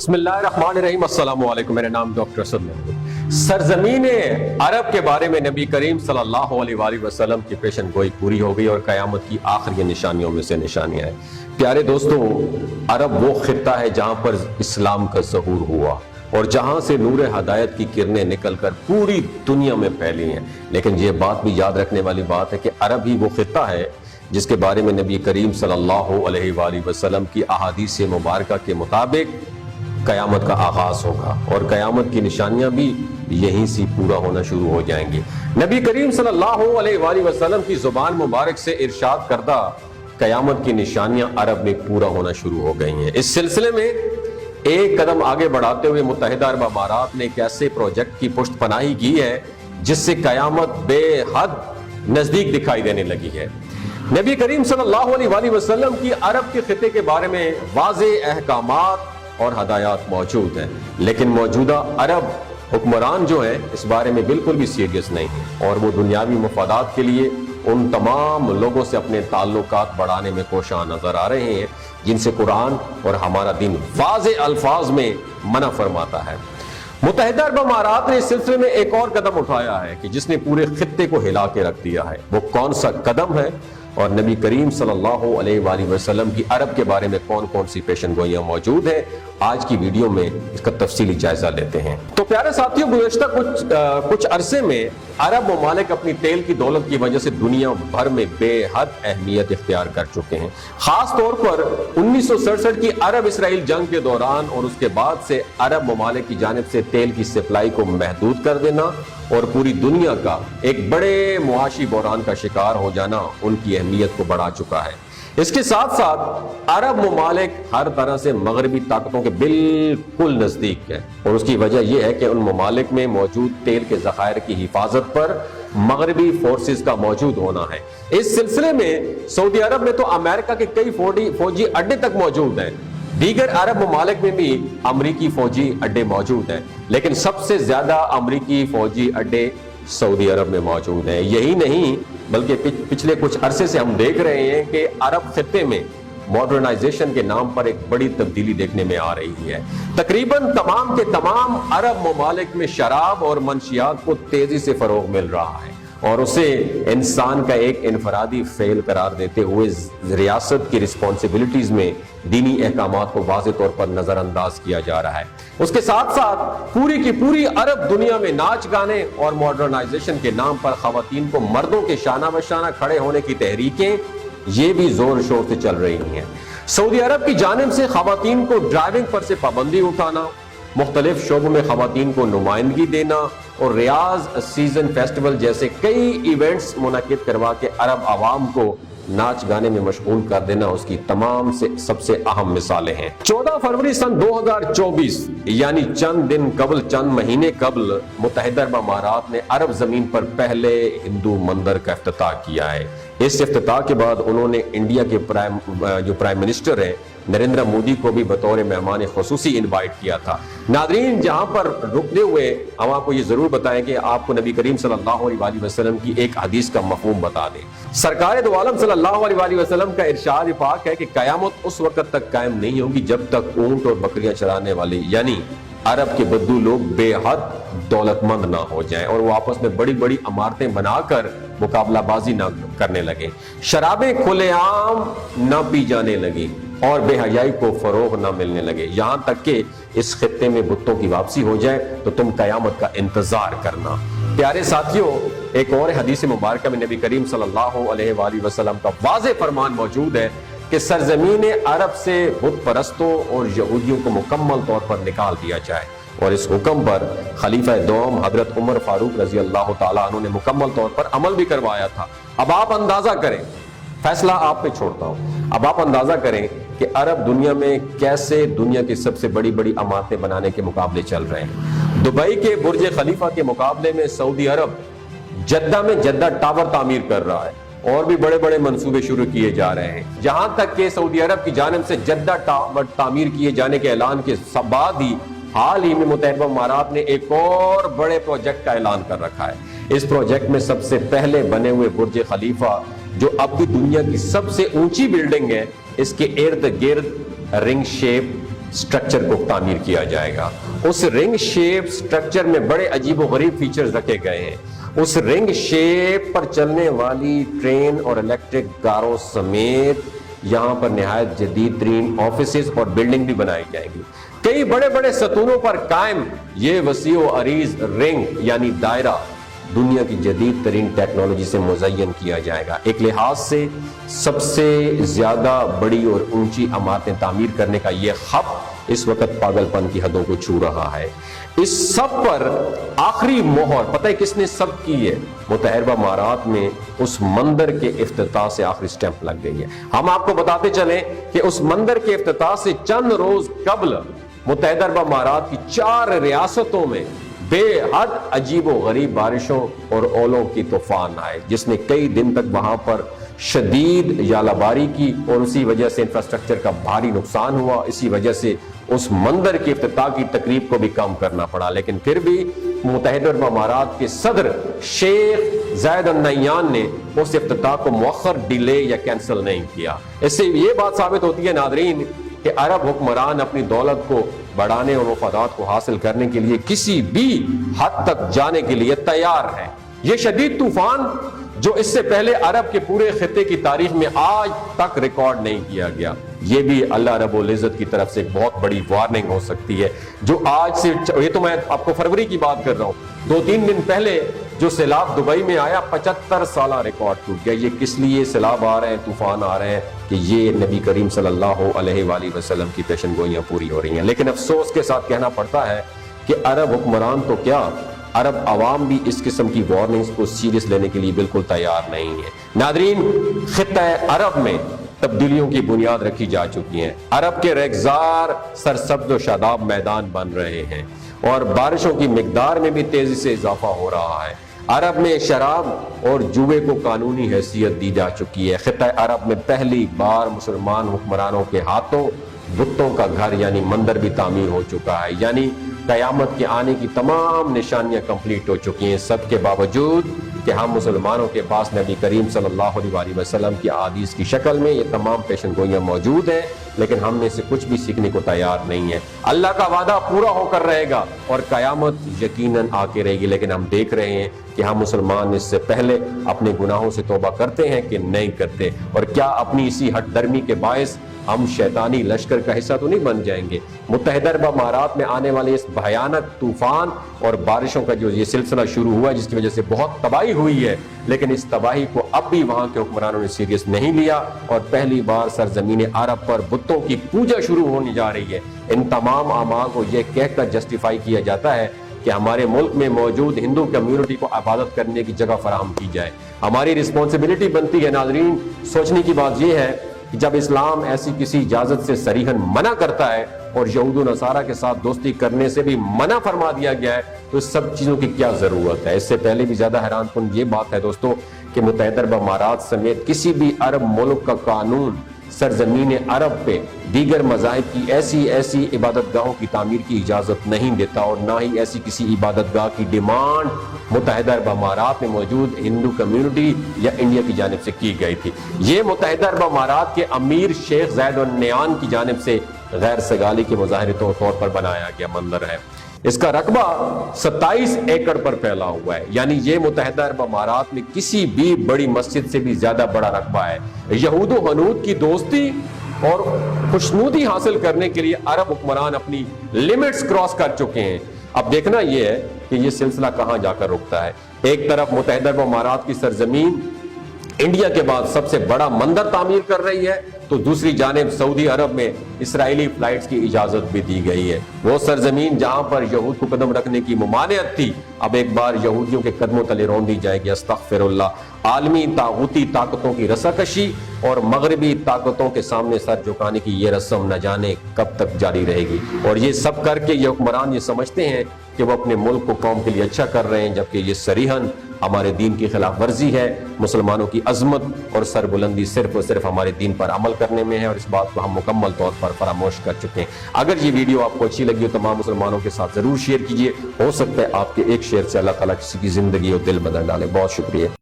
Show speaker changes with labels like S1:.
S1: بسم اللہ الرحمن الرحیم، السلام علیکم۔ میرا نام ڈاکٹر اسد محمود۔ سرزمین عرب کے بارے میں نبی کریم صلی اللہ علیہ وآلہ وسلم کی پیشن گوئی پوری ہو گئی اور قیامت کی آخری نشانیوں میں سے نشانیاں ہیں۔ پیارے دوستو، عرب وہ خطہ ہے جہاں پر اسلام کا ظہور ہوا اور جہاں سے نور ہدایت کی کرنیں نکل کر پوری دنیا میں پھیلی ہیں۔ لیکن یہ بات بھی یاد رکھنے والی بات ہے کہ عرب ہی وہ خطہ ہے جس کے بارے میں نبی کریم صلی اللہ علیہ وآلہ وسلم کی احادیث مبارکہ کے مطابق قیامت کا آغاز ہوگا اور قیامت کی نشانیاں بھی یہیں سے پورا ہونا شروع ہو جائیں گی۔ نبی کریم صلی اللہ علیہ وآلہ وسلم کی زبان مبارک سے ارشاد کردہ قیامت کی نشانیاں عرب میں پورا ہونا شروع ہو گئی ہیں۔ اس سلسلے میں ایک قدم آگے بڑھاتے ہوئے متحدہ عرب امارات نے ایک ایسے پروجیکٹ کی پشت پناہی کی ہے جس سے قیامت بے حد نزدیک دکھائی دینے لگی ہے۔ نبی کریم صلی اللہ علیہ وآلہ وسلم کی عرب کے خطے کے بارے میں واضح احکامات اور ہدایات موجود ہیں، لیکن موجودہ عرب حکمران جو ہیں اس بارے میں بالکل بھی سیریس نہیں ہیں اور وہ دنیاوی مفادات کے لیے ان تمام لوگوں سے اپنے تعلقات بڑھانے میں کوشاں نظر آ رہے ہیں جن سے قرآن اور ہمارا دین واضح الفاظ میں منع فرماتا ہے۔ متحدہ عرب امارات نے اس سلسلے میں ایک اور قدم اٹھایا ہے کہ جس نے پورے خطے کو ہلا کے رکھ دیا ہے۔ وہ کون سا قدم ہے اور نبی کریم صلی اللہ علیہ وآلہ وسلم کی عرب کے بارے میں کون کون سی پیشن گوئیاں موجود ہیں، آج کی ویڈیو میں اس کا تفصیلی جائزہ لیتے ہیں۔ تو پیارے ساتھیوں، گزشتہ کچھ عرصے میں عرب ممالک اپنی تیل کی دولت کی وجہ سے دنیا بھر میں بے حد اہمیت اختیار کر چکے ہیں۔ خاص طور پر 1967 کی عرب اسرائیل جنگ کے دوران اور اس کے بعد سے عرب ممالک کی جانب سے تیل کی سپلائی کو محدود کر دینا اور پوری دنیا کا ایک بڑے معاشی بحران کا شکار ہو جانا ان کی اہمیت کو بڑھا چکا ہے۔ اس کے ساتھ ساتھ عرب ممالک ہر طرح سے مغربی طاقتوں کے بالکل نزدیک ہے اور اس کی وجہ یہ ہے کہ ان ممالک میں موجود تیل کے ذخائر کی حفاظت پر مغربی فورسز کا موجود ہونا ہے۔ اس سلسلے میں سعودی عرب میں تو امریکہ کے کئی فوجی اڈے تک موجود ہیں، دیگر عرب ممالک میں بھی امریکی فوجی اڈے موجود ہیں، لیکن سب سے زیادہ امریکی فوجی اڈے سعودی عرب میں موجود ہیں۔ یہی نہیں بلکہ پچھلے کچھ عرصے سے ہم دیکھ رہے ہیں کہ عرب خطے میں ماڈرنائزیشن کے نام پر ایک بڑی تبدیلی دیکھنے میں آ رہی ہے۔ تقریباً تمام کے تمام عرب ممالک میں شراب اور منشیات کو تیزی سے فروغ مل رہا ہے اور اسے انسان کا ایک انفرادی فعل قرار دیتے ہوئے ریاست کی رسپانسبلٹیز میں دینی احکامات کو واضح طور پر نظر انداز کیا جا رہا ہے۔ اس کے ساتھ ساتھ پوری کی پوری عرب دنیا میں ناچ گانے اور ماڈرنائزیشن کے نام پر خواتین کو مردوں کے شانہ بشانہ کھڑے ہونے کی تحریکیں یہ بھی زور شور سے چل رہی ہیں۔ سعودی عرب کی جانب سے خواتین کو ڈرائیونگ پر سے پابندی اٹھانا، مختلف شعبوں میں خواتین کو نمائندگی دینا اور ریاض سیزن فیسٹیول جیسے کئی ایونٹس منعقد کروا کے عرب عوام کو ناچ گانے میں مشغول کر دینا اس کی تمام سے سب سے اہم مثالیں ہیں۔ 14 فروری سن 2024 یعنی چند دن قبل، چند مہینے قبل، متحدہ عرب امارات نے عرب زمین پر پہلے ہندو مندر کا افتتاح کیا ہے۔ اس افتتاح کے بعد انہوں نے انڈیا کے پرائم منسٹر ہیں نریندر مودی کو بھی بطور مہمان خصوصی انوائٹ کیا تھا۔ ناظرین، جہاں پر رکتے ہوئے ہم آپ کو یہ ضرور بتائیں کہ آپ کو نبی کریم صلی اللہ علیہ وآلہ وسلم کی ایک حدیث کا مفہوم بتا دیں۔ سرکار دو عالم صلی اللہ علیہ وآلہ وسلم کا ارشاد پاک ہے کہ قیامت اس وقت تک قائم نہیں ہوگی جب تک اونٹ اور بکریاں چرانے والے یعنی عرب کے بدو لوگ بے حد دولت مند نہ ہو جائیں اور وہ آپس میں بڑی بڑی عمارتیں بنا کر مقابلہ بازی نہ کرنے لگے، شرابیں کھلے عام نہ پی جانے لگی اور بے حیائی کو فروغ نہ ملنے لگے، یہاں تک کہ اس خطے میں بتوں کی واپسی ہو جائے تو تم قیامت کا انتظار کرنا۔ پیارے ساتھیوں، ایک اور حدیث مبارکہ میں نبی کریم صلی اللہ علیہ وآلہ وسلم کا واضح فرمان موجود ہے کہ سرزمین عرب سے بت پرستوں اور یہودیوں کو مکمل طور پر نکال دیا جائے، اور اس حکم پر خلیفہ دوم حضرت عمر فاروق رضی اللہ تعالیٰ عنہ نے مکمل طور پر عمل بھی کروایا تھا۔ اب آپ اندازہ کریں، فیصلہ آپ پہ چھوڑتا ہوں، اب آپ اندازہ کریں کہ عرب دنیا میں کیسے دنیا کی سب سے بڑی بڑی عمارتیں بنانے کے مقابلے چل رہے ہیں۔ دبئی کے برج خلیفہ کے مقابلے میں سعودی عرب جدہ میں جدہ ٹاور تعمیر کر رہا ہے اور بھی بڑے بڑے منصوبے شروع کیے جا رہے ہیں، جہاں تک کہ سعودی عرب کی جانب سے جدہ ٹاور تعمیر کیے جانے کے اعلان کے بعد ہی حال ہی میں متحدہ امارات نے ایک اور بڑے پروجیکٹ کا اعلان کر رکھا ہے۔ اس پروجیکٹ میں سب سے پہلے بنے ہوئے برج خلیفہ جو اب بھی دنیا کی سب سے اونچی بلڈنگ ہے، اس کے ارد گرد رنگ شیپ स्ट्रक्चर को तामीर किया जाएगा। उस रिंग शेप स्ट्रक्चर में बड़े अजीब व गरीब फीचर्स रखे गए हैं। उस रिंग शेप पर चलने वाली ट्रेन और इलेक्ट्रिक कारों समेत यहाँ पर निहायत जदीद तरीन ऑफिसेज और बिल्डिंग भी बनाई जाएंगी। कई बड़े बड़े सतूनों पर कायम ये वसी व अरीज रिंग यानी दायरा दुनिया की जदीद तरीन टेक्नोलॉजी से मुज़य्यन किया जाएगा। एक लिहाज से सबसे ज्यादा बड़ी और ऊंची इमारतें तामीर करने का ये खप इस वक्त पागलपन की हदों को छू रहा है। इस सब पर आखिरी मोहर पता है किसने सब की है? मुतहरिबा इमारात में उस मंदिर के इफ्तिताह से आखिरी स्टैंप लग गई है। हम आपको बताते चलें कि उस मंदिर के इफ्तिताह से चंद रोज कबल मुतहरिबा इमारात की 4 रियासतों में बेहद अजीब व गरीब बारिशों और ओलों की तूफान आए, जिसने कई दिन तक वहां पर शदीद यालाबारी की और उसी वजह से इंफ्रास्ट्रक्चर का भारी नुकसान हुआ। इसी वजह से उस मंदिर के इफ्तिताह की तकरीब को भी कम करना पड़ा। लेकिन फिर भी मुत्तहिदा अरब अमारात के सदर शेख ज़ायद अल नह्यान ने उस इफ्तिताह को मुअख्खर, डिले या कैंसिल नहीं किया। इससे ये बात साबित होती है नादरीन कि अरब हुक्मरान अपनी दौलत को बढ़ाने और मफादात को हासिल करने के लिए किसी भी हद तक जाने के लिए तैयार है। ये शदीद तूफान जो इससे पहले अरब के पूरे खित्ते की तारीख में आज तक रिकॉर्ड नहीं किया गया, ये भी अल्लाह रब्बुल इज़्ज़त की तरफ से एक बहुत बड़ी वार्निंग हो सकती है। जो आज से, ये तो मैं आपको फरवरी की बात कर रहा हूँ, 2-3 दिन पहले जो सैलाब दुबई में आया 75 साल रिकॉर्ड टूट गया। ये किस लिए सैलाब आ रहे हैं, तूफान आ रहे हैं? कि ये नबी करीम सल्लल्लाहु अलैहि वसल्लम की पेशन गोइयां पूरी हो रही हैं। लेकिन अफसोस के साथ कहना पड़ता है कि अरब हुक्मरान तो क्या, अरब अवाम भी इस किस्म की वार्निंग्स को सीरियस लेने के लिए बिल्कुल तैयार नहीं है। नादरीन, खित्ता अरब में तब्दीलियों की बुनियाद रखी जा चुकी है। अरब के रेगजार सरसब्ज़ व शादाब मैदान बन रहे हैं और बारिशों की मिकदार में भी तेजी से इजाफा हो रहा है। अरब में शराब और जुए को कानूनी हैसियत दी जा चुकी है। खित्ता अरब में पहली बार मुसलमान हुक्मरानों के हाथों बुतों का घर यानी मंदिर भी तामीर हो चुका है। यानी कयामत के आने की तमाम निशानियां कंप्लीट हो चुकी हैं। सबके बावजूद कि हम मुसलमानों के पास नबी करीम सल्लल्लाहु अलैहि वसल्लम की अहादीस की शक्ल में ये तमाम पेशन गोइयां मौजूद हैं, लेकिन हमने से कुछ भी सीखने को तैयार नहीं है। अल्लाह का वादा पूरा होकर रहेगा और कयामत यकीनन आके रहेगी, लेकिन हम देख रहे हैं कि हम मुसलमान इससे पहले अपने गुनाहों से तौबा करते हैं कि नहीं करते, और क्या अपनी इसी हठधर्मी के बायस हम शैतानी लश्कर का हिस्सा तो नहीं बन जाएंगे। मुत्तहिदा अरब अमारात में आने वाले इस भयानक तूफान और बारिशों का जो ये सिलसिला शुरू हुआ, जिसकी वजह से बहुत तबाही हुई है, लेकिन इस तबाही को अब भी वहां के हुक्मरानों ने सीरियस नहीं लिया और पहली बार सरजमीन अरब पर बुतों की पूजा शुरू होने जा रही है। इन तमाम अमाल को यह कहकर जस्टिफाई किया जाता है कि हमारे मुल्क में मौजूद हिंदू कम्युनिटी को इबादत करने की जगह फराहम की जाए। हमारी रिस्पॉन्सिबिलिटी बनती है नाज़रीन, सोचने की बात यह है कि जब इस्लाम ऐसी किसी इजाजत से सरीहन मना करता है और यहूद व नसारा के साथ दोस्ती करने से भी मना फरमा दिया गया है, तो इस सब चीजों की क्या जरूरत है? इससे पहले भी ज्यादा हैरानकुन ये बात है दोस्तों कि मुत्तहिदा अरब अमारात समेत किसी भी अरब मुल्क का कानून सरजमीन अरब पे दीगर मज़ाहिब की ऐसी इबादत गाहों की तामीर की इजाज़त नहीं देता, और ना ही ऐसी किसी इबादत गाह की डिमांड मुत्तहिदा अरब अमारात में मौजूद हिंदू कम्युनिटी या इंडिया की जानिब से की गई थी। ये मुत्तहिदा अरब अमारात के अमीर शेख ज़ायद अल नह्यान की जानिब से गैर सगाली के मुजाहिरे तौर पर बनाया गया मंदिर है। इसका रकबा 27 एकड़ पर फैला हुआ है, यानी ये मुत्तहिदा अरब अमारात में किसी भी बड़ी मस्जिद से भी ज्यादा बड़ा रकबा है। यहूद व हनूद की दोस्ती और खुशनूदी हासिल करने के लिए अरब हुक्मरान अपनी लिमिट्स क्रॉस कर चुके हैं। अब देखना यह है कि यह सिलसिला कहां जाकर रुकता है। एक तरफ मुत्तहिदा अरब अमारात की सरजमीन इंडिया के बाद सबसे बड़ा मंदिर तामीर कर रही है, तो दूसरी जानिब सऊदी अरब में इस्राएली फ्लाइट्स की इजाजत भी दी गई है। वो सरजमीन जहां पर यहूद को कदम रखने की मुमानियत थी, अब एक बार यहूदियों के कदमों तले रौंद दी जाएगी। अस्तगफिरुल्लाह। आलमी तागूती ताकतों की रसाकशी और मगरबी ताकतों के सामने सर झुकाने की ये रस्म न जाने कब तक जारी रहेगी। और ये सब करके ये हुक्मरान ये समझते हैं कि वो अपने मुल्क को कौम के लिए अच्छा कर रहे हैं, जबकि ये सरीहन हमारे दीन की खिलाफ वर्जी है। मुसलमानों की अजमत और सरबुलंदी सिर्फ और सिर्फ हमारे दीन पर अमल करने में है, और इस बात को हम मुकम्मल तौर पर फरामोश कर चुके हैं। अगर ये वीडियो आपको अच्छी लगी हो तो तमाम मुसलमानों के साथ जरूर शेयर कीजिए। हो सकता है आपके एक शेयर से अल्लाह ताला किसी की जिंदगी और दिल बदल डाले। बहुत शुक्रिया।